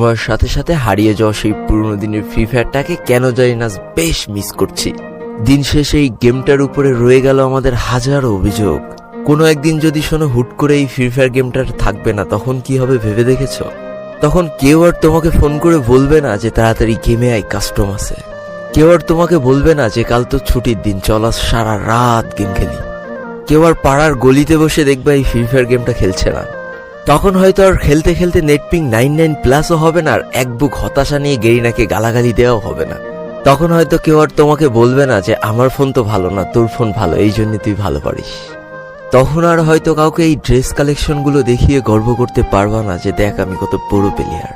সময়ের সাথে সাথে হারিয়ে যাওয়া সেই পুরনো দিনের ফ্রি ফায়ারটাকে কেন জানি না বেশ মিস করছি। দিন শেষে এই গেমটার উপরে রয়ে গেল আমাদের হাজারো অভিযোগ। কোনো একদিন যদি শোনো হুট করে এই ফ্রি ফায়ার গেমটার থাকবে না, তখন কি হবে ভেবে দেখেছ? তখন কেউ আর তোমাকে ফোন করে বলবে না যে তাড়াতাড়ি গেমে আই, কাস্টম আছে। কেউ আর তোমাকে বলবে না যে কাল তো ছুটির দিন, চল আজ সারা রাত গেম খেলি। কেউ আর পাড়ার গলিতে বসে দেখবে এই ফ্রি ফায়ার গেমটা খেলছে না। তখন হয়তো আর খেলতে খেলতে নেটপিং 99+ হবে না, আর এক বুক হতাশা নিয়ে গেরিনাকে গালাগালি দেওয়াও হবে না। তখন হয়তো কেউ আর তোমাকে বলবে না যে আমার ফোন তো ভালো না, তোর ফোন ভালো, এই জন্য তুই ভালো পারিস। তখন আর হয়তো কাউকে এই ড্রেস কালেকশনগুলো দেখিয়ে গর্ব করতে পারবা না যে দেখ আমি কত বড় প্লেয়ার।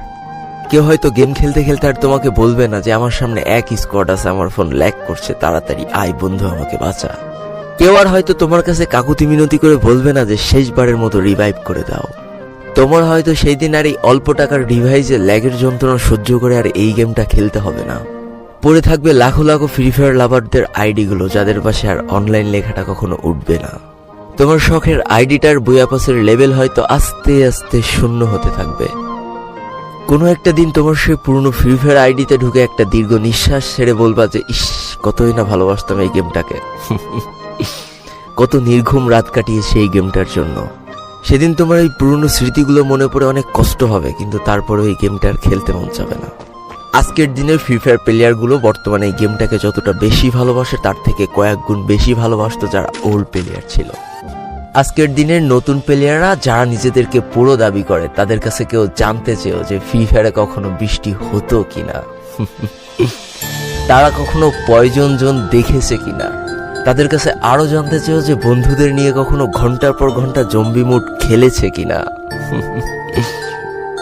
কেউ হয়তো গেম খেলতে খেলতে আর তোমাকে বলবে না যে আমার সামনে এক স্কোয়াড আছে, আমার ফোন ল্যাগ করছে, তাড়াতাড়ি আয় বন্ধু আমাকে বাঁচা। কেউ আর হয়তো তোমার কাছে কাকুতি মিনতি করে বলবে না যে শেষবারের মতো রিভাইভ করে দাও। তোমার হয়তো সেই দিন আর এই অল্প টাকার ডিভাইসে ল্যাগের যন্ত্রণা সহ্য করে আর এই গেমটা খেলতে হবে না। পড়ে থাকবে লাখো লাখো ফ্রি ফায়ার লাভারদের আইডিগুলো, যাদের পাশে আর অনলাইন লেখাটা কখনো উঠবে না। তোমার শখের আইডিটার বইয়াপাসের লেভেল হয়তো আস্তে আস্তে শূন্য হতে থাকবে। কোনো একটা দিন তোমার সেই পুরনো ফ্রি ফায়ার আইডিতে ঢুকে একটা দীর্ঘ নিঃশ্বাস ছেড়ে বলবা যে ইস, কতই না ভালোবাসতাম এই গেমটাকে। কত নির্ঘুম রাত কাটিয়েছে এই গেমটার জন্য। সেদিন তোমার এই পুরনো স্মৃতিগুলো মনে পড়ে অনেক কষ্ট হবে, কিন্তু তারপরেও এই গেমটা আর খেলতে মন যাবে না। আজকের দিনের ফ্রি ফায়ার প্লেয়ারগুলো বর্তমানে এই গেমটাকে যতটা বেশি ভালোবাসে তার থেকে কয়েক গুণ বেশি ভালোবাসতো যারা ওল্ড প্লেয়ার ছিল। আজকের দিনের নতুন প্লেয়াররা যারা নিজেদেরকে পুরো দাবি করে, তাদের কাছে কেউ জানতে চেয়েও যে ফ্রি ফায়ারে কখনো বৃষ্টি হতো কিনা, তারা কখনো পয়জন জোন দেখেছে কিনা, তাদের কাছে আরো জানতে চেয়েও যে বন্ধুদের নিয়ে কখনো ঘন্টার পর ঘন্টা জম্বি মুড খেলেছে কিনা,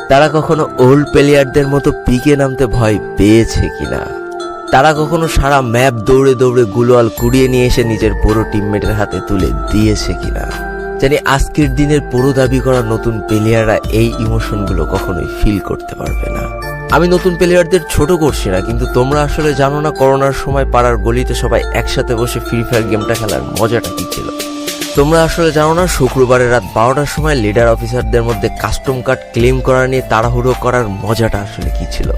তারা কখনো ওল্ড প্লেয়ারদের মতো পিকে নামতে ভয় পেয়েছে কিনা, তারা কখনো সারা ম্যাপ দৌড়ে দৌড়ে গুলোয়াল কুড়িয়ে নিয়ে এসে নিজের বড় টিমমেটের হাতে তুলে দিয়েছে কিনা। জানি আজকের দিনের পুরো দাবি করা নতুন প্লেয়াররা এই ইমোশনগুলো কখনোই ফিল করতে পারবে না। আমি নতুন প্লেয়ারদের ছোট করছি না, কিন্তু তোমরা আসলে জানো না করোনার সময় পাড়ার গলিতে সবাই একসাথে বসে ফ্রি ফায়ার গেমটা খেলার মজাটা কি ছিল। তোমরা আসলে জানো না শুক্রবারের রাত 12টার সময় লিডার অফিসারদের মধ্যে কাস্টম কার্ড ক্লেম করা নিয়ে তাড়াহুড়ো করার মজাটা আসলে কি ছিল।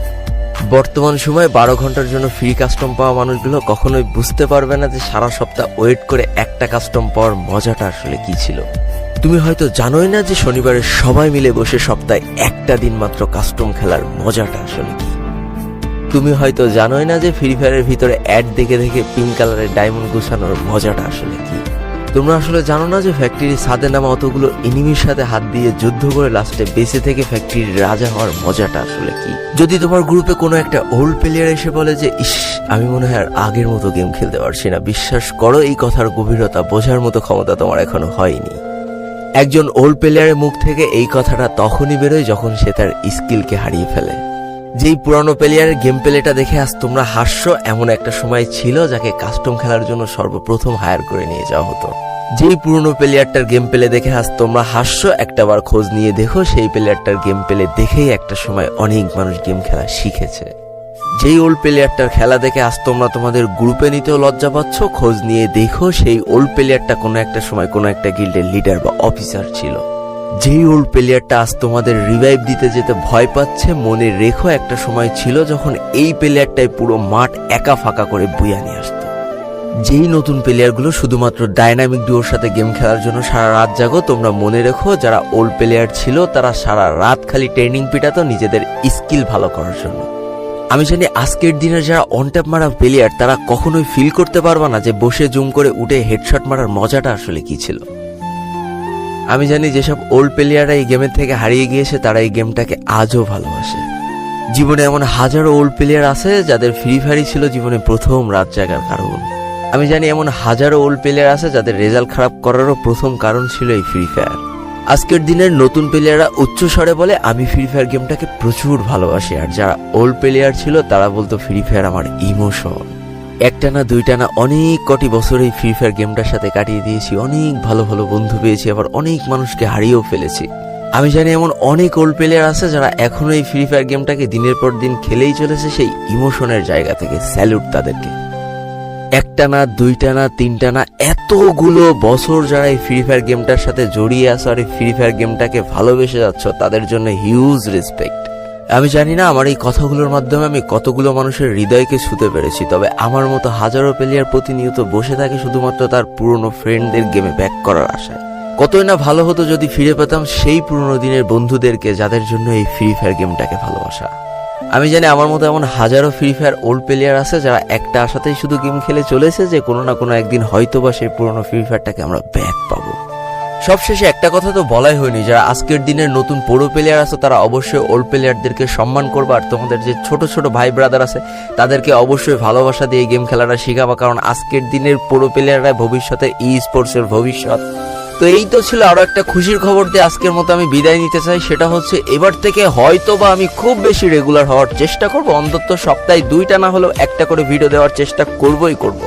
বর্তমান সময়ে 12 ঘন্টার জন্য ফ্রি কাস্টম পাওয়া মানুষগুলো কখনোই বুঝতে পারবে না যে সারা সপ্তাহ ওয়েট করে একটা কাস্টম পাওয়ার মজাটা আসলে কি ছিল। তুমি হয়তো জানোই না যে শনিবারে সবাই মিলে বসে সপ্তাহে একটা দিন মাত্র কাস্টম খেলার মজাটা আসলে কি। তুমি হয়তো জানোই না যে ফ্রি ফায়ারের ভিতরে অ্যাড দেখে দেখে পিঙ্ক কালারের ডায়মন্ড গুছানোর মজাটা আসলে কি। তোমরা আসলে জানো না যে ফ্যাক্টরির ছাদে নামা অতগুলো এনিমির সাথে হাত দিয়ে যুদ্ধ করে লাস্টে বেঁচে থেকে ফ্যাক্টরির রাজা হওয়ার মজাটা আসলে কি। যদি তোমার গ্রুপে কোনো একটা ওল্ড প্লেয়ার এসে বলে যে ইস, আমি মনে হয় আর আগের মতো গেম খেলতে পারছি না, বিশ্বাস করো এই কথার গভীরতা বোঝার মতো ক্ষমতা তোমার এখনো হয়নি। একজন ওল্ড প্লেয়ারের মুখ থেকে এই কথাটা তখনই বেরোয় যখন সে তার স্কিলকে হারিয়ে ফেলে। যেই পুরানো প্লেয়ারের গেম প্লেটা দেখে আজ তোমরা হাসছো, এমন একটা সময় ছিল যাকে কাস্টম খেলার জন্য সর্বপ্রথম হায়ার করে নিয়ে যাওয়া হতো। যেই পুরনো প্লেয়ারটার গেম প্লে দেখে আজ তোমরা হাসছো, একটাবার খোঁজ নিয়ে দেখো সেই প্লেয়ারটার গেম প্লে দেখেই একটা সময় অনেক মানুষ গেম খেলা শিখেছে। যেই ওল্ড প্লেয়ারটার খেলা দেখে আজ তোমরা তোমাদের গ্রুপে নিতেও লজ্জা পাচ্ছ, খোঁজ নিয়ে দেখো সেই ওল্ড প্লেয়ারটা কোনো একটা সময় কোনো একটা গিল্ডের লিডার বা অফিসার ছিল। যেই ওল্ড প্লেয়ারটা আজ তোমাদের রিভাইভ দিতে যেতে ভয় পাচ্ছে, মনে রেখো একটা সময় ছিল যখন এই প্লেয়ারটাই পুরো মাঠ একা ফাঁকা করে বুয়া নিয়ে আসতো। যেই নতুন প্লেয়ারগুলো শুধুমাত্র ডায়নামিক ডুওর সাথে গেম খেলার জন্য সারা রাত জাগো, তোমরা মনে রেখো যারা ওল্ড প্লেয়ার ছিল তারা সারা রাত খালি ট্রেনিং পিটাতো নিজেদের স্কিল ভালো করার জন্য। আমি জানি আজকের দিনের যারা অনট্যাপ মারা প্লেয়ার তারা কখনোই ফিল করতে পারবা না যে বসে জুম করে উঠে হেডশট মারার মজাটা আসলে কি ছিল। আমি জানি যেসব ওল্ড প্লেয়াররা এই গেমের থেকে হারিয়ে গিয়েছে তারা এই গেমটাকে আজও ভালোবাসে। জীবনে এমন হাজারো ওল্ড প্লেয়ার আছে যাদের ফ্রি ফায়ারই ছিল জীবনে প্রথম রাত জাগার কারণ। আমি জানি এমন হাজারো ওল্ড প্লেয়ার আছে যাদের রেজাল্ট খারাপ করারও প্রথম কারণ ছিল এই ফ্রি ফায়ার। আজকের দিনের নতুন প্লেয়াররা উচ্চ স্বরে বলে আমি ফ্রি ফায়ার গেমটাকে প্রচুর ভালোবাসি, আর যারা ওল্ড প্লেয়ার ছিল তারা বলতো ফ্রি ফায়ার আমার ইমোশন। একটা না দুইটা না অনেক কটি বছর এই ফ্রি ফায়ার গেমটার সাথে কাটিয়ে দিয়েছি, অনেক ভালো ভালো বন্ধু পেয়েছি, আবার অনেক মানুষকে হারিয়েও ফেলেছি। আমি জানি এমন অনেক ওল্ড প্লেয়ার আছে যারা এখনো এই ফ্রি ফায়ার গেমটাকে দিনের পর দিন খেলেই চলেছে সেই ইমোশনের জায়গা থেকে। স্যালুট তাদেরকে। একটা না দুইটা না তিনটা না এতগুলো বছর যারা এই ফ্রি ফায়ার গেমটার সাথে জড়িয়ে আছো আর এই ফ্রি ফায়ার গেমটাকে ভালোবেসে যাচ্ছ, তাদের জন্য হিউজ রেসপেক্ট। আমি জানি না আমার এই কথাগুলোর মাধ্যমে আমি কতগুলো মানুষের হৃদয়কে ছুঁতে পেরেছি, তবে আমার মতো হাজারো প্লেয়ার প্রতিনিয়ত বসে থাকে শুধুমাত্র তার পুরনো ফ্রেন্ডদের গেমে ব্যাক করার আশায়। কতই না ভালো হতো যদি ফিরে পেতাম সেই পুরনো দিনের বন্ধুদেরকে যাদের জন্য এই ফ্রি ফায়ার গেমটাকে ভালোবাসা। আমি জানি আমার মতো এমন হাজারো ফ্রি ফায়ার ওল্ড প্লেয়ার আছে যারা একটা আশাতেই শুধু গেম খেলে চলেছে যে কোনো না কোনো একদিন হয়তোবা সেই পুরনো ফ্রি ফায়ারটাকে আমরা ব্যাক পাবো। সবশেষে একটা কথা তো বলাই হয়নি, যারা আজকের দিনের নতুন প্রো প্লেয়ার আছে তারা অবশ্যই ওল্ড প্লেয়ারদেরকে সম্মান করবা, আর তোমাদের যে ছোট ছোট ভাই ব্রাদার আছে তাদেরকে অবশ্যই ভালোবাসা দিয়ে গেম খেলাটা শিখাবা, কারণ আজকের দিনের প্রো প্লেয়াররা ভবিষ্যতে ই স্পোর্টসের ভবিষ্যৎ। তো এই তো ছিল আরো একটা খুশির খবর দিয়ে আজকের মতো আমি বিদায় নিতে চাই। সেটা হচ্ছে এবার থেকে হয়তোবা আমি খুব বেশি রেগুলার হওয়ার চেষ্টা করব, অন্তত সপ্তাহে 2টা না হলেও একটা করে ভিডিও দেওয়ার চেষ্টা করবই করব।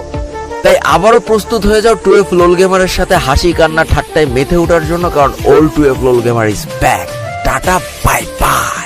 তাই আবারও প্রস্তুত হয়ে যাও 12 লোল গেমারের সাথে হাসি কান্না ঠাট্টায় মেতে ওঠার জন্য, কারণ old 12 লোল gamer is back. Tata, bye bye.